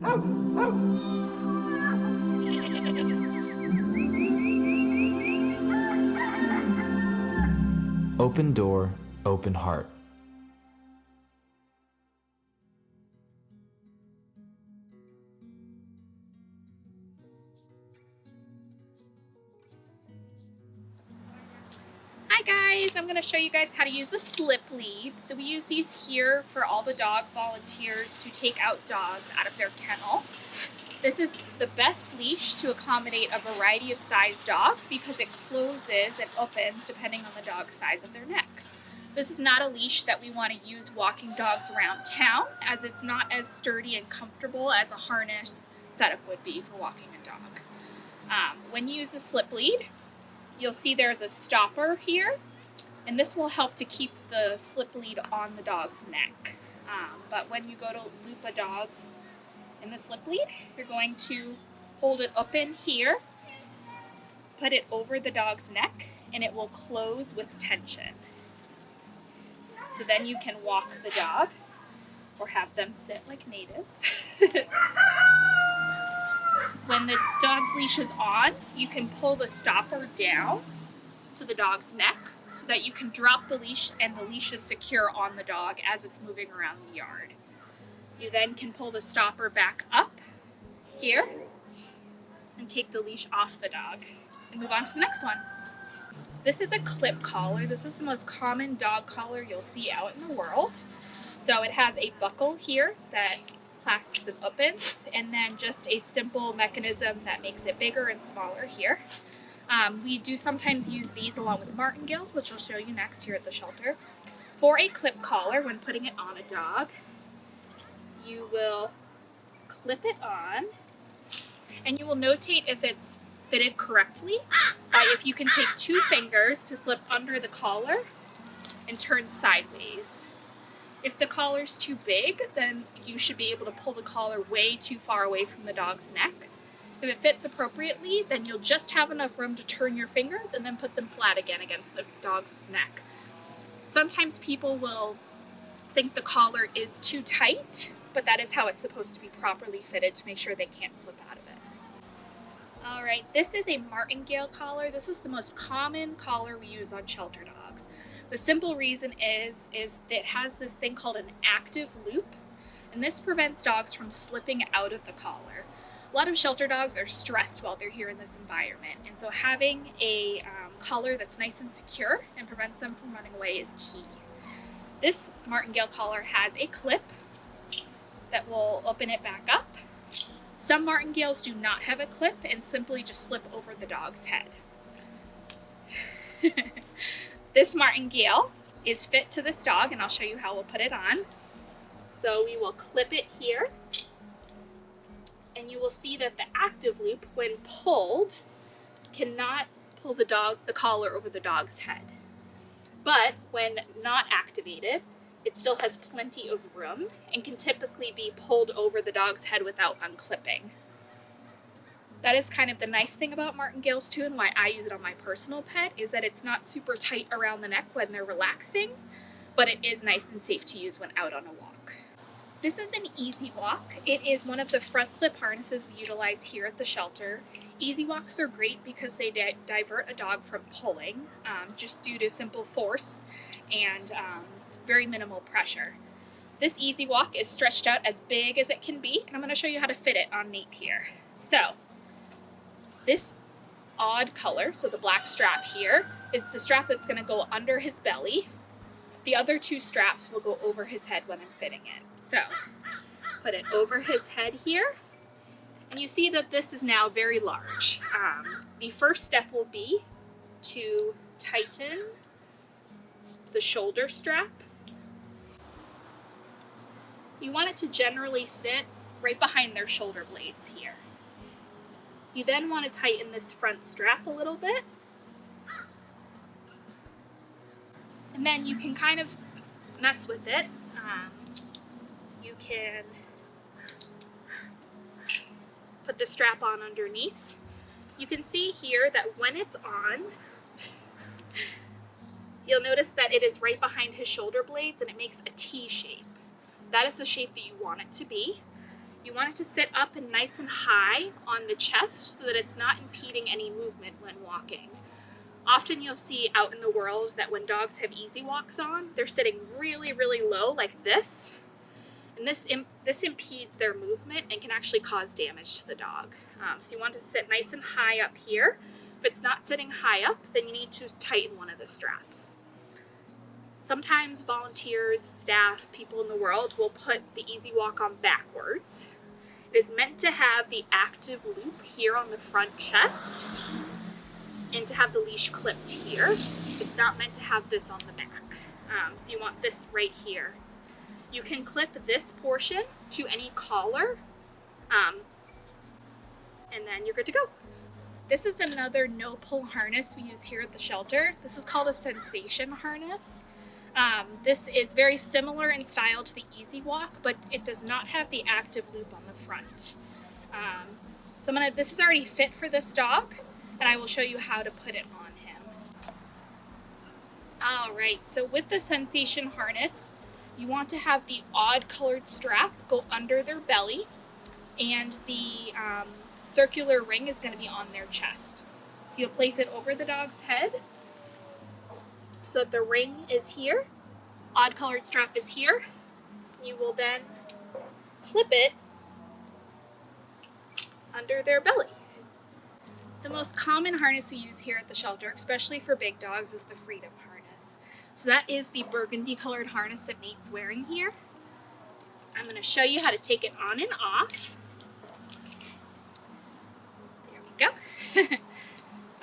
Open door, open heart. Hi guys, I'm going to show you guys how to use the slip lead. So we use these here for all the dog volunteers to take out dogs out of their kennel. This is the best leash to accommodate a variety of size dogs because it closes and opens depending on the dog's size of their neck. This is not a leash that we want to use walking dogs around town, as it's not as sturdy and comfortable as a harness setup would be for walking a dog. When you use a slip lead, you'll see there's a stopper here, and this will help to keep the slip lead on the dog's neck. But when you go to loop a dog's in the slip lead, you're going to hold it open here, put it over the dog's neck, and it will close with tension. So then you can walk the dog or have them sit like natives. When the dog's leash is on, you can pull the stopper down to the dog's neck so that you can drop the leash and the leash is secure on the dog as it's moving around the yard. You then can pull the stopper back up here and take the leash off the dog and move on to the next one. This is a clip collar. This is the most common dog collar you'll see out in the world. So it has a buckle here that clasps and opens, and then just a simple mechanism that makes it bigger and smaller here. We do sometimes use these along with martingales, which I'll show you next here at the shelter. For a clip collar, when putting it on a dog, you will clip it on, and you will notate if it's fitted correctly by if you can take 2 fingers to slip under the collar and turn sideways. If the collar's too big, then you should be able to pull the collar way too far away from the dog's neck. If it fits appropriately, then you'll just have enough room to turn your fingers and then put them flat again against the dog's neck. Sometimes people will think the collar is too tight, but that is how it's supposed to be properly fitted to make sure they can't slip out of it. All right, this is a Martingale collar. This is the most common collar we use on shelter dogs. The simple reason is that it has this thing called an active loop, and this prevents dogs from slipping out of the collar. A lot of shelter dogs are stressed while they're here in this environment, and so having a collar that's nice and secure and prevents them from running away is key. This Martingale collar has a clip that will open it back up. Some martingales do not have a clip and simply just slip over the dog's head. This martingale is fit to this dog, and I'll show you how we'll put it on. So we will clip it here, and you will see that the active loop, when pulled, cannot pull the collar over the dog's head. But when not activated, it still has plenty of room and can typically be pulled over the dog's head without unclipping. That is kind of the nice thing about martingales too, and why I use it on my personal pet, is that it's not super tight around the neck when they're relaxing, but it is nice and safe to use when out on a walk. This is an Easy Walk. It is one of the front clip harnesses we utilize here at the shelter. Easy Walks are great because they divert a dog from pulling, just due to simple force and very minimal pressure. This Easy Walk is stretched out as big as it can be, and I'm going to show you how to fit it on Nate here. So, this odd color, so the black strap here, is the strap that's going to go under his belly. The other 2 straps will go over his head when I'm fitting it. So, put it over his head here, and you see that this is now very large. The first step will be to tighten the shoulder strap. You want it to generally sit right behind their shoulder blades here. You then want to tighten this front strap a little bit. And then you can kind of mess with it. You can put the strap on underneath. You can see here that when it's on, you'll notice that it is right behind his shoulder blades and it makes a T shape. That is the shape that you want it to be. You want it to sit up and nice and high on the chest so that it's not impeding any movement when walking. Often you'll see out in the world that when dogs have easy walks on, they're sitting really, really low like this. And this impedes their movement and can actually cause damage to the dog. So you want to sit nice and high up here. If it's not sitting high up, then you need to tighten one of the straps. Sometimes volunteers, staff, people in the world will put the Easy Walk on backwards. It is meant to have the active loop here on the front chest and to have the leash clipped here. It's not meant to have this on the back. So you want this right here. You can clip this portion to any collar, and then you're good to go. This is another no-pull harness we use here at the shelter. This is called a sensation harness. This is very similar in style to the Easy Walk, but it does not have the active loop on the front. So this is already fit for this dog, and I will show you how to put it on him. All right, so with the sensation harness, you want to have the odd colored strap go under their belly, and the circular ring is going to be on their chest. So you'll place it over the dog's head so that the ring is here, odd colored strap is here. You will then clip it under their belly. The most common harness we use here at the shelter, especially for big dogs, is the Freedom harness. So that is the burgundy colored harness that Nate's wearing here. I'm going to show you how to take it on and off. There we go.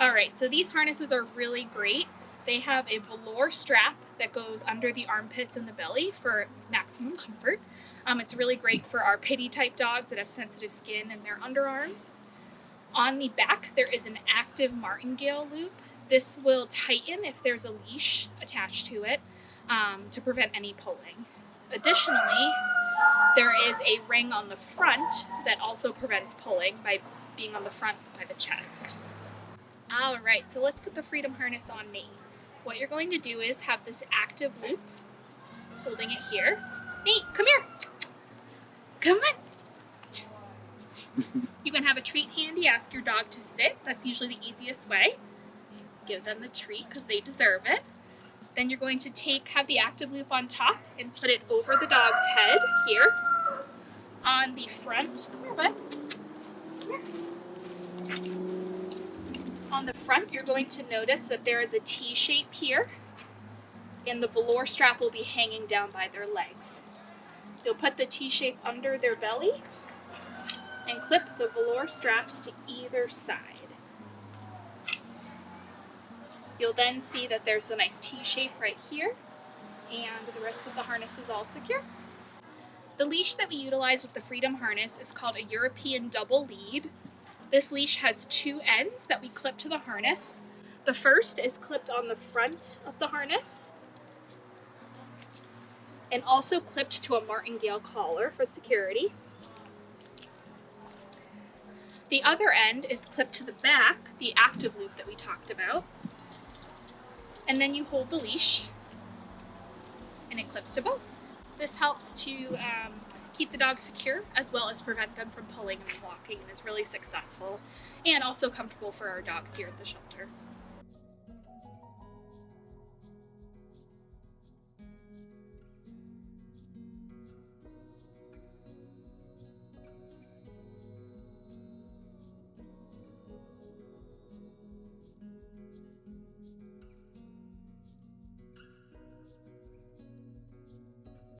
All right, so these harnesses are really great. They have a velour strap that goes under the armpits and the belly for maximum comfort. It's really great for our pitty type dogs that have sensitive skin in their underarms. On the back, there is an active martingale loop. This will tighten if there's a leash attached to it to prevent any pulling. Additionally, there is a ring on the front that also prevents pulling by being on the front by the chest. All right, so let's put the Freedom harness on Nate. What you're going to do is have this active loop, holding it here. Nate, come here. Come on. You can have a treat handy, ask your dog to sit. That's usually the easiest way. Give them the treat because they deserve it. Then you're going to have the active loop on top and put it over the dog's head here. On the front, come here, bud. Come here. On the front, you're going to notice that there is a T shape here, and the velour strap will be hanging down by their legs. You'll put the T shape under their belly and clip the velour straps to either side. You'll then see that there's a nice T shape right here, and the rest of the harness is all secure. The leash that we utilize with the Freedom harness is called a European double lead. This leash has two ends that we clip to the harness. The first is clipped on the front of the harness and also clipped to a Martingale collar for security. The other end is clipped to the back, the active loop that we talked about. And then you hold the leash and it clips to both. This helps to keep the dog secure as well as prevent them from pulling and walking, and is really successful and also comfortable for our dogs here at the shelter.